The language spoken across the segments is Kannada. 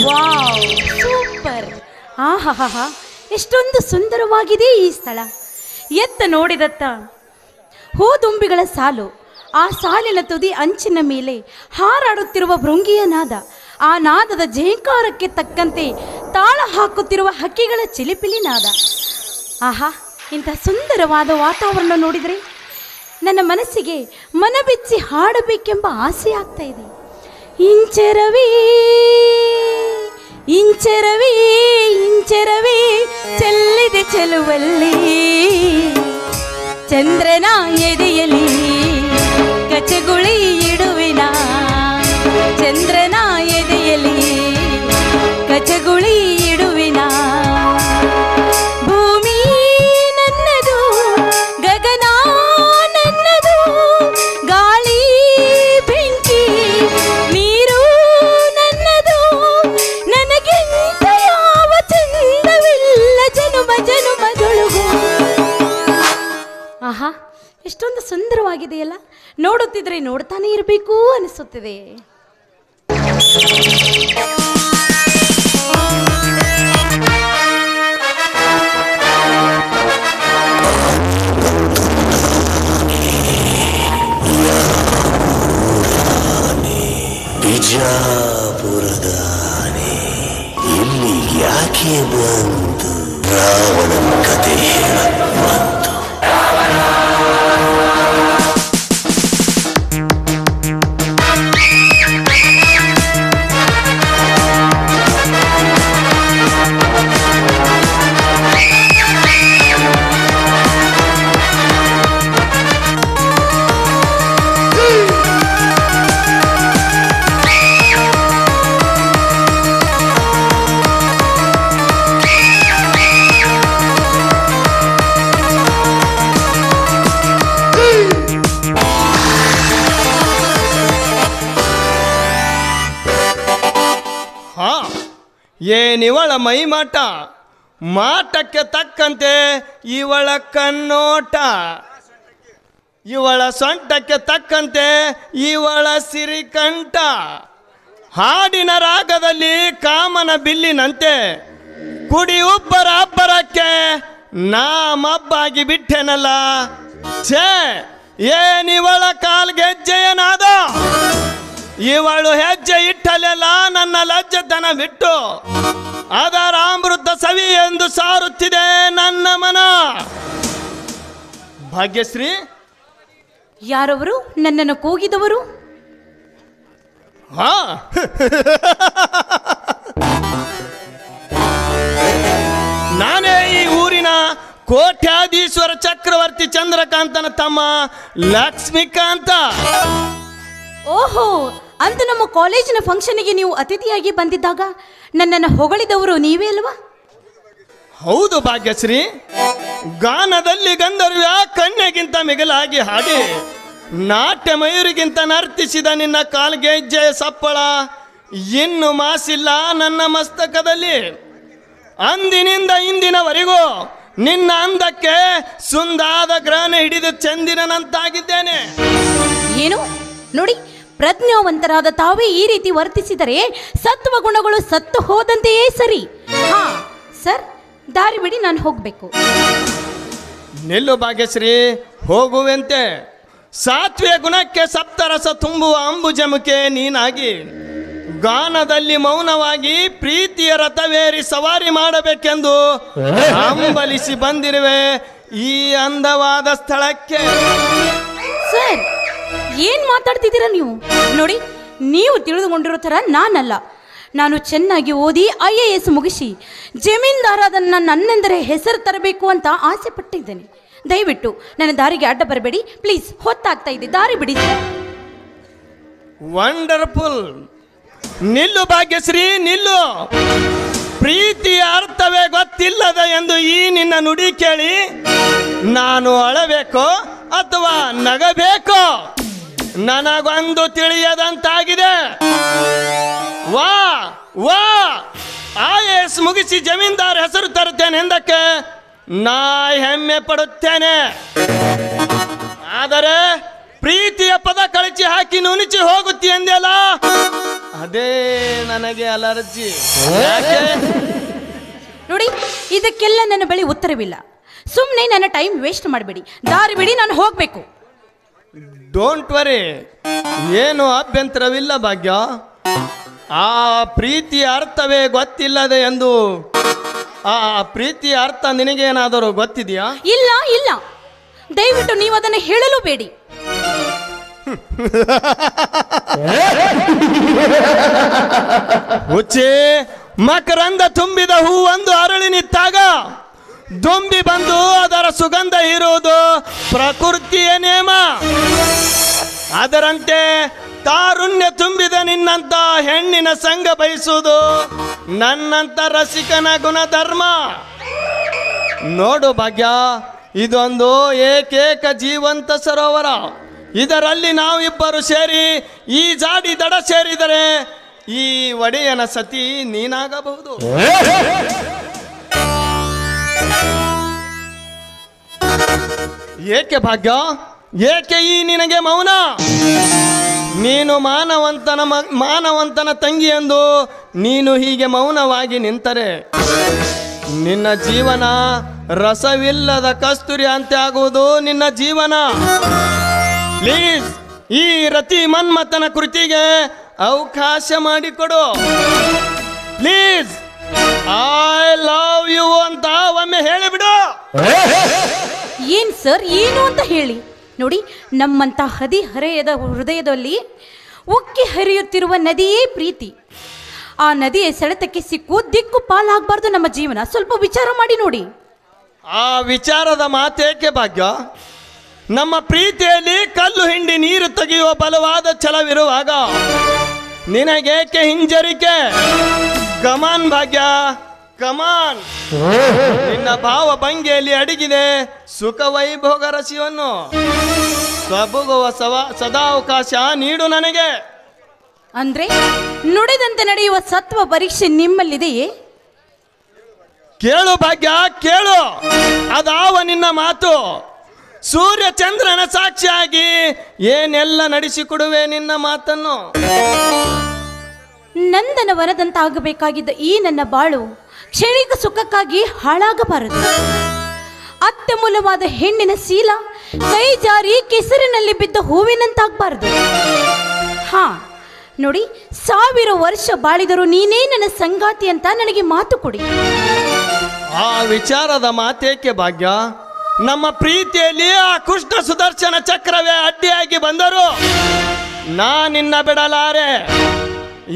Wow, super. ಆಹಾಹಾ, ಎಷ್ಟೊಂದು ಸುಂದರವಾಗಿದೆ ಈ ಸ್ಥಳ. ಎತ್ತ ನೋಡಿದತ್ತ ಹೂದುಂಬಿಗಳ ಸಾಲು, ಆ ಸಾಲಿನ ತುದಿ ಅಂಚಿನ ಮೇಲೆ ಹಾರಾಡುತ್ತಿರುವ ಭೃಂಗಿಯ ನಾದ, ಆ ನಾದದ ಝೇಂಕಾರಕ್ಕೆ ತಕ್ಕಂತೆ ತಾಳ ಹಾಕುತ್ತಿರುವ ಹಕ್ಕಿಗಳ ಚಿಲಿಪಿಲಿ ನಾದ. ಆಹಾ, ಇಂಥ ಸುಂದರವಾದ ವಾತಾವರಣ ನೋಡಿದರೆ ನನ್ನ ಮನಸ್ಸಿಗೆ ಮನಬಿಚ್ಚಿ ಹಾಡಬೇಕೆಂಬ ಆಸೆ ಆಗ್ತಾ ಇದೆ. ಇಂಚರವೇ ಇಂಚರವೇ ಇಂಚರವೇ ಚೆಲ್ಲಿದೆ ಚೆಲುವಲ್ಲಿ, ಚಂದ್ರನ ಎದೆಯಲಿ ಕಚಗುಳಿ ಇಡುವಿನ, ಚಂದ್ರನ ಎದೆಯಲಿ ಕಚಗುಳಿ ಇಡುವಿನ. ಭೂಮಿ ನನ್ನದು, ಗಗನ ನನ್ನದು, ಗಾಳಿ ಬೆಂಕಿ ನೀರು ನನ್ನದು, ನನಗಿಂತ ಯಾವ ಚಂದವಿಲ್ಲ ಜನುಮ ಜನುಮದೊಳಗು. ಆಹಾ, ಎಷ್ಟೊಂದು ಸುಂದರವಾಗಿದೆಯಲ್ಲ, ನೋಡುತ್ತಿದ್ರೆ ನೋಡ್ತಾನೆ ಇರಬೇಕು ಅನಿಸುತ್ತಿದೆ. ಬಿಜಾಪುರದಾನೆ ಇಲ್ಲಿ ಯಾಕೆ ಬಂತು? ರಾವಣನ ಕತೆ ಹೇಳಕ್ ಬಂತು. ಏನಿವಳ ಮೈ ಮಾಟ, ಮಾಟಕ್ಕೆ ತಕ್ಕಂತೆ ಇವಳ ಕಣ್ಣೋಟ, ಇವಳ ಸೊಂಟಕ್ಕೆ ತಕ್ಕಂತೆ ಇವಳ ಸಿರಿಕಂಠ. ಹಾಡಿನ ರಾಗದಲ್ಲಿ ಕಾಮನ ಬಿಲ್ಲಿನಂತೆ ಕುಡಿ ಉಬ್ಬರ ಅಬ್ಬರಕ್ಕೆ ನಾ ಮಬ್ಬಾಗಿ ಬಿಟ್ಟೆನಲ್ಲ. ಛೇ, ಏನಿವಳ ಕಾಲ್ಗೆಜ್ಜೆಯನಾದ, ಇವಳು ಹೆಜ್ಜೆ ಇಟ್ಟಲೆಲ್ಲ ನನ್ನ ಲಜ್ಜತನ ಬಿಟ್ಟು ಅದರ ಅಮೃತ ಸವಿ ಎಂದು ಸಾರುತ್ತಿದೆ ನನ್ನ ಮನ. ಭಾಗ್ಯಶ್ರೀ, ಯಾರವರು ನನ್ನನ್ನು ಕೂಗಿದವರು? ಹಾ, ನಾನೇ ಈ ಊರಿನ ಕೋಟ್ಯಾಧೀಶ್ವರ ಚಕ್ರವರ್ತಿ ಚಂದ್ರಕಾಂತನ ತಮ್ಮ ಲಕ್ಷ್ಮೀಕಾಂತ. ಓಹೋ, ಅಂದು ನಮ್ಮ ಕಾಲೇಜಿನ ಫಂಕ್ಷನ್ಗೆ ನೀವು ಅತಿಥಿಯಾಗಿ ಬಂದಿದ್ದಾಗ ನನ್ನನ್ನು ಹೊಗಳಿದವರು ನೀವೇ ಅಲ್ವಾ? ಹೌದು ಭಾಗ್ಯಶ್ರೀ, ಗಾನದಲ್ಲಿ ಗಂಧರ್ವ್ಯ ಕನ್ಯೆಗಿಂತ ಮಿಗಿಲಾಗಿ ಹಾಡಿ ನಾಟ್ಯ ಮಯೂರಿಗಿಂತ ನರ್ತಿಸಿದ ನಿನ್ನ ಕಾಲ್ಗೆಜ್ಜೆಯ ಸಪ್ಪಳ ಇನ್ನು ಮಾಸಿಲ್ಲ ನನ್ನ ಮಸ್ತಕದಲ್ಲಿ. ಅಂದಿನಿಂದ ಇಂದಿನವರೆಗೂ ನಿನ್ನ ಅಂದಕ್ಕೆ ಸುಂದಾದ ಗ್ರಹಣ ಹಿಡಿದು ಚಂದಿರನಂತಾಗಿದ್ದೇನೆ. ಏನು ನೋಡಿ, ಪ್ರಜ್ಞಾವಂತರಾದ ತಾವೇ ಈ ರೀತಿ ವರ್ತಿಸಿದರೆ ಸತ್ವ ಗುಣಗಳು ಸತ್ತು ಹೋದಂತೆಯೇ ಸರಿ. ಹಾ ಸರ್, ದಾರಿ ಬಿಡಿ, ನಾನು ಹೋಗಬೇಕು. ನಿಲ್ಲು ಭಾಗ್ಯಶ್ರೀ, ಹೋಗುವಂತೆ. ಸಾತ್ವಿಕ ಗುಣಕ್ಕೆ ಸಪ್ತರಸ ತುಂಬುವ ಅಂಬುಜಮುಖೆ ನೀನಾಗಿ ಗಾನದಲ್ಲಿ ಮೌನವಾಗಿ ಪ್ರೀತಿಯ ರಥವೇರಿ ಸವಾರಿ ಮಾಡಬೇಕೆಂದು ಹಂಬಲಿಸಿ ಬಂದಿರುವೆ ಈ ಅಂದವಾದ ಸ್ಥಳಕ್ಕೆ. ಸರ್, ಏನ್ ಮಾತಾಡ್ತಿದ್ದೀರಾ ನೀವು? ನೋಡಿ, ನೀವು ತಿಳಿದುಕೊಂಡಿರೋ ಥರ ನಾನಲ್ಲ. ನಾನು ಚೆನ್ನಾಗಿ ಓದಿ IAS ಮುಗಿಸಿ ಜಮೀನ್ದಾರಾದ ನನ್ನೆಂದರೆ ಹೆಸರು ತರಬೇಕು ಅಂತ ಆಸೆ ಪಟ್ಟಿದ್ದೇನೆ. ದಯವಿಟ್ಟು ನನ್ನ ದಾರಿಗೆ ಅಡ್ಡ ಬರಬೇಡಿ ಪ್ಲೀಸ್, ಹೊತ್ತಾಗ್ತಾ ಇದೆ, ದಾರಿ ಬಿಡಿ ಸರ್. ವಂಡರ್ಫುಲ್. ನಿಲ್ಲು ಭಾಗ್ಯಶ್ರೀ, ನಿಲ್ಲು. ಪ್ರೀತಿಯ ಅರ್ಥವೇ ಗೊತ್ತಿಲ್ಲದ ಎಂದು ಈ ನಿನ್ನ ನುಡಿ ಕೇಳಿ ನಾನು ಅಳಬೇಕೋ ಅಥವಾ ನಗಬೇಕೋ ನನಗೊಂದು ತಿಳಿಯದಂತಾಗಿದೆ. ವಾ ವಾ, IAS ಮುಗಿಸಿ ಜಮೀನ್ದಾರ್ ಹೆಸರು ತರುತ್ತೇನೆ ಎಂದಕ್ಕೆ ನಾ ಹೆಮ್ಮೆ ಪಡುತ್ತೇನೆ. ಆದರೆ ಪ್ರೀತಿಯ ಪದ ಕಳಚಿ ಹಾಕಿ ನುಣಿಚಿ ಹೋಗುತ್ತಿ ಎಂದೆಲ್ಲ, ಅದೇ ನನಗೆ ಅಲರ್ಜಿ. ಯಾಕೆ? ನೋಡಿ, ಇದಕ್ಕೆಲ್ಲ ನನ್ನ ಬಳಿ ಉತ್ತರವಿಲ್ಲ. ಸುಮ್ಮನೆ ನನ್ನ ಟೈಮ್ ವೇಸ್ಟ್ ಮಾಡಬೇಡಿ. ದಾರಿ ಬಿಡಿ, ನಾನು ಹೋಗಬೇಕು. ಡೋಂಟ್ ವರಿ, ಏನು ಅಭ್ಯಂತರವಿಲ್ಲ ಭಾಗ್ಯ. ಆ ಪ್ರೀತಿಯ ಅರ್ಥವೇ ಗೊತ್ತಿಲ್ಲದೆ ಎಂದು ಆ ಪ್ರೀತಿಯ ಅರ್ಥ ನಿನಗೇನಾದರೂ ಗೊತ್ತಿದೆಯಾ? ಇಲ್ಲ ಇಲ್ಲ, ದಯವಿಟ್ಟು ನೀವು ಅದನ್ನು ಹೇಳಲು ಬೇಡಿ. ಹುಚ್ಚಿ, ಮಕರಂದ ತುಂಬಿದ ಹೂವೊಂದು ಅರಳಿ ನಿಂತಾಗ ದುಂಬಿ ಬಂದು ಅದರ ಸುಗಂಧ ಇರುವುದು ಪ್ರಕೃತಿಯ ನೇಮ. ಅದರಂತೆ ತಾರುಣ್ಯ ತುಂಬಿದ ನಿನ್ನಂತ ಹೆಣ್ಣಿನ ಸಂಗ ಬಯಸುವುದು ನನ್ನಂತ ರಸಿಕನ ಗುಣಧರ್ಮ. ನೋಡು ಭಾಗ್ಯ, ಇದೊಂದು ಏಕೈಕ ಜೀವಂತ ಸರೋವರ. ಇದರಲ್ಲಿ ನಾವಿಬ್ಬರು ಸೇರಿ ಈ ಜಾಡಿ ದಡ ಸೇರಿದರೆ ಈ ಒಡೆಯನ ಸತಿ ನೀನಾಗಬಹುದು. ಏಕೆ ಭಾಗ್ಯ, ಏಕೆ ಈ ನಿನಗೆ ಮೌನ? ನೀನು ಮಾನವಂತನ ತಂಗಿ ಎಂದು ನೀನು ಹೀಗೆ ಮೌನವಾಗಿ ನಿಂತರೆ ನಿನ್ನ ಜೀವನ ರಸವಿಲ್ಲದ ಕಸ್ತೂರಿ ಅಂತೆ ಆಗುವುದು ನಿನ್ನ ಜೀವನ. ಪ್ಲೀಸ್, ಈ ರತಿ ಮನ್ಮಥನ ಕೃತಿಗೆ ಅವಕಾಶ ಮಾಡಿಕೊಡು ಪ್ಲೀಸ್. ಐ ಲವ್ ಯು ಅಂತ ಒಮ್ಮೆ ಹೇಳಿಬಿಡು. ಏನ್ ಸರ್, ಏನು ಅಂತ ಹೇಳಿ. ನೋಡಿ, ನಮ್ಮಂತ ಹದಿಹರೆಯದ ಹೃದಯದಲ್ಲಿ ಉಕ್ಕಿ ಹರಿಯುತ್ತಿರುವ ನದಿಯೇ ಪ್ರೀತಿ. ಆ ನದಿಯ ಸೆಳೆತಕ್ಕೆ ಸಿಕ್ಕು ದಿಕ್ಕು ಪಾಲಾಗಬಾರ್ದು ನಮ್ಮ ಜೀವನ. ಸ್ವಲ್ಪ ವಿಚಾರ ಮಾಡಿ ನೋಡಿ. ಆ ವಿಚಾರದ ಮಾತೇಕೆ ಭಾಗ್ಯ? ನಮ್ಮ ಪ್ರೀತಿಯಲ್ಲಿ ಕಲ್ಲು ಹಿಂಡಿ ನೀರು ತೆಗೆಯುವ ಬಲವಾದ ಛಲವಿರುವಾಗ ನಿನಗೇಕೆ ಹಿಂಜರಿಕೆ? ಕಮಾನ್ ಭಾಗ್ಯ, ಕಮಾನ್. ನಿನ್ನ ಭಾವ ಭಂಗಿಯಲ್ಲಿ ಅಡಗಿದೆ ಸುಖ ವೈಭೋಗ ರಸಿಯನ್ನು. ಸಬುಗುವ ಸದಾವಕಾಶ ನೀಡು ನನಗೆ. ಅಂದ್ರೆ ನುಡಿದಂತೆ ನಡೆಯುವ ಸತ್ವ ಪರೀಕ್ಷೆ ನಿಮ್ಮಲ್ಲಿದೆಯೇ? ಕೇಳು ಭಾಗ್ಯ, ಕೇಳು. ಅದಾವ ನಿನ್ನ ಮಾತು. ಸೂರ್ಯ ಚಂದ್ರನ ಸಾಕ್ಷಿಯಾಗಿ ಏನೆಲ್ಲ ನಡೆಸಿಕೊಡುವೆ ನಿನ್ನ ಮಾತನ್ನು. ನಂದನ ವನದಂತಾಗಬೇಕಾಗಿದ್ದ ಈ ನನ್ನ ಬಾಳು ಕ್ಷಣಿಕ ಸುಖಕ್ಕಾಗಿ ಹಾಳಾಗಬಾರದು. ಅತ್ಯಮೂಲ್ಯವಾದ ಹೆಣ್ಣಿನ ಶೀಲ ಕೈ ಜಾರಿ ಕೆಸರಿನಲ್ಲಿ ಬಿದ್ದ ಹೂವಿನಂತಾಗಬಾರದು. ಹಾ ನೋಡಿ, 1000 ವರ್ಷ ಬಾಳಿದರೂ ನೀನೇ ನನ್ನ ಸಂಗಾತಿ ಅಂತ ನನಗೆ ಮಾತು ಕೊಡಿ. ಆ ವಿಚಾರದ ಮಾತೇಕೆ ಭಾಗ್ಯ? ನಮ್ಮ ಪ್ರೀತಿಯಲ್ಲಿ ಆ ಕೃಷ್ಣ ಸುದರ್ಶನ ಚಕ್ರವೇ ಅಡ್ಡಿಯಾಗಿ ಬಂದರು ನಿನ್ನ ಬಿಡಲಾರೆ.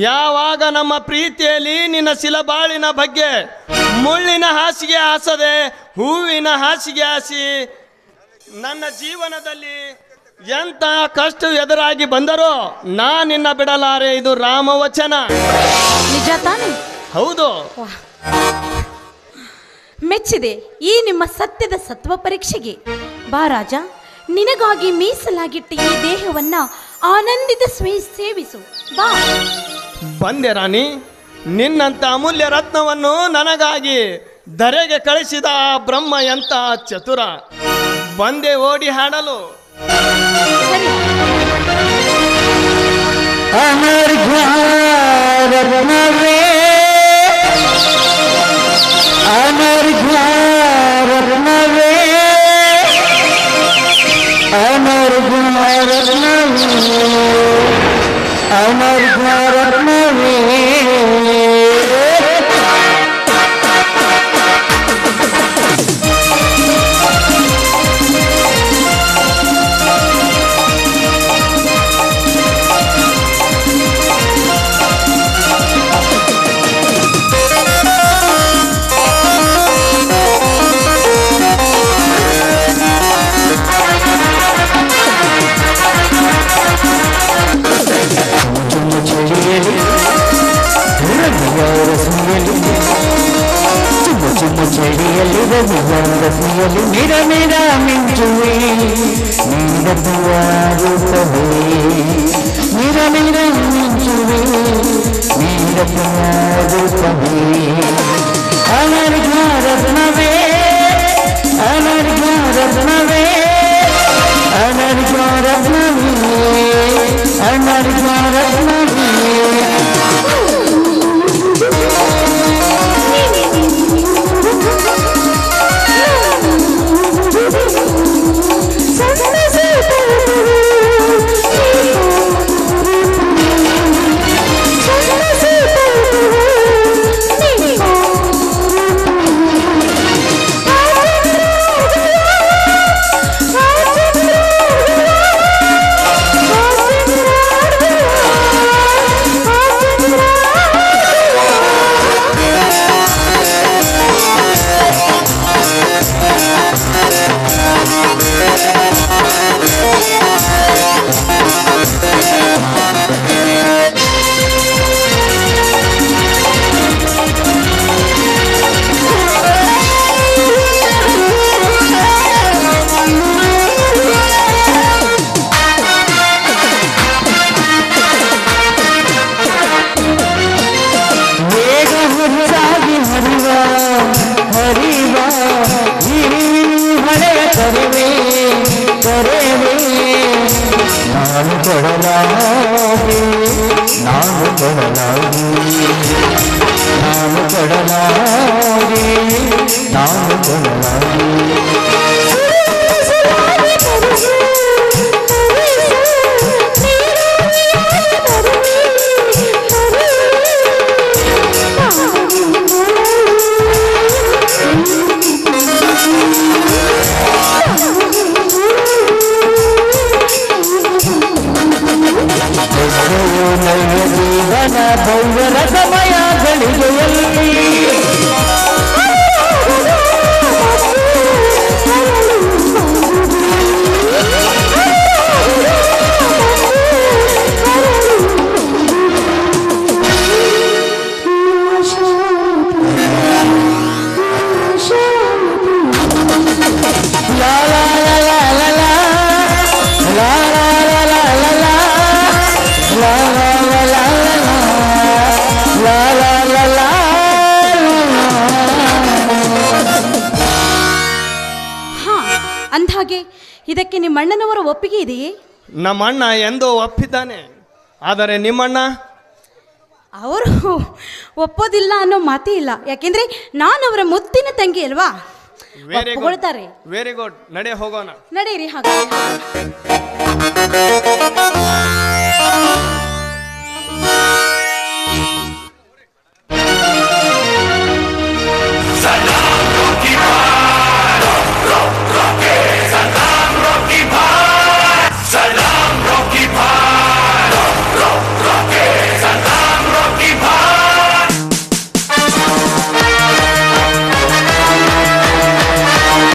ಯಾವಾಗ ನಮ್ಮ ಪ್ರೀತಿಯಲ್ಲಿ ನಿನ್ನ ಶಿಲಬಾಳಿನ ಬಗ್ಗೆ ಮುಳ್ಳಿನ ಹಾಸಿಗೆ ಹಾಸದೆ ಹೂವಿನ ಹಾಸಿಗೆ ಹಾಸಿ ನನ್ನ ಜೀವನದಲ್ಲಿ ಎಂತ ಕಷ್ಟ ಎದುರಾಗಿ ಬಂದರೂ ನಿನ್ನ ಬಿಡಲಾರೆ. ಇದು ರಾಮವಚನ. ನಿಜ ತಾನೆ? ಹೌದು. ಮೆಚ್ಚಿದೆ ಈ ನಿಮ್ಮ ಸತ್ಯದ ಸತ್ವ ಪರೀಕ್ಷೆಗೆ. ಬಾ ರಾಜ, ನಿನಗಾಗಿ ಮೀಸಲಾಗಿಟ್ಟ ಈ ದೇಹವನ್ನ ಆನಂದಿತ ಸೇವಿಸು. ಬಾ. ಬಂದೆ ರಾಣಿ. ನಿನ್ನಂತ ಅಮೂಲ್ಯ ರತ್ನವನ್ನು ನನಗಾಗಿ ಧರೆಗೆ ಕಳಿಸಿದ ಆ ಬ್ರಹ್ಮ ಎಂತ ಚತುರ. ಬಂದೆ ಓಡಿ ಹಾಡಲು. ಸರಿ. ರಸಿಯಲಿ ಮಿರ ಮಿರ ಮಿಂಚುವೆ ನೀರದುವಾಗುತ್ತದೆ. ಮಿರ ಮಿರ ಮಿಂಚುವೆ ನೀರದುವಾಗುತ್ತದೆ. ಅನರ್ಘ ರತ್ನವೇ ಅನರ್ಘ ರತ್ನವೇ ಅನರ್ಘ ರತ್ನವೇ ಅನರ್ಘ ರತ್ನವೇ ನಾನು ಕೊಡಲಾಗಿ ನಾನು ಕೊಡಲಾಗಿ ನಾನು ಕೊಡಲಾಗಿ ನಾನು ಕೊಡಲಾಗಿ ಜೀವನ ಭವ್ಯರ ಸಮಯ ಗಳಿಗೆಯಲ್ಲಿ ಅಂದ್ಹಾಗೆ ಇದಕ್ಕೆ ನಿಮ್ಮಣ್ಣನವರ ಒಪ್ಪಿಗೆ ಇದೆಯೇ? ನಮ್ಮಣ್ಣ ಎಂದೋ ಒಪ್ಪಿದ್ದಾನೆ, ಆದರೆ ನಿಮ್ಮಣ್ಣ ಅವರು ಒಪ್ಪೋದಿಲ್ಲ ಅನ್ನೋ ಮಾತೇ ಇಲ್ಲ. ಯಾಕೆಂದ್ರೆ ನಾನು ಅವರ ಮುತ್ತಿನ ತಂಗಿ ಅಲ್ವಾ, ಒಪ್ಪಿಕೊಳ್ತಾರೆ. ವೆರಿ ಗುಡ್, ನಡೆ ಹೋಗೋಣ. ನಡೆಯಿರಿ ಹಾಗೆ.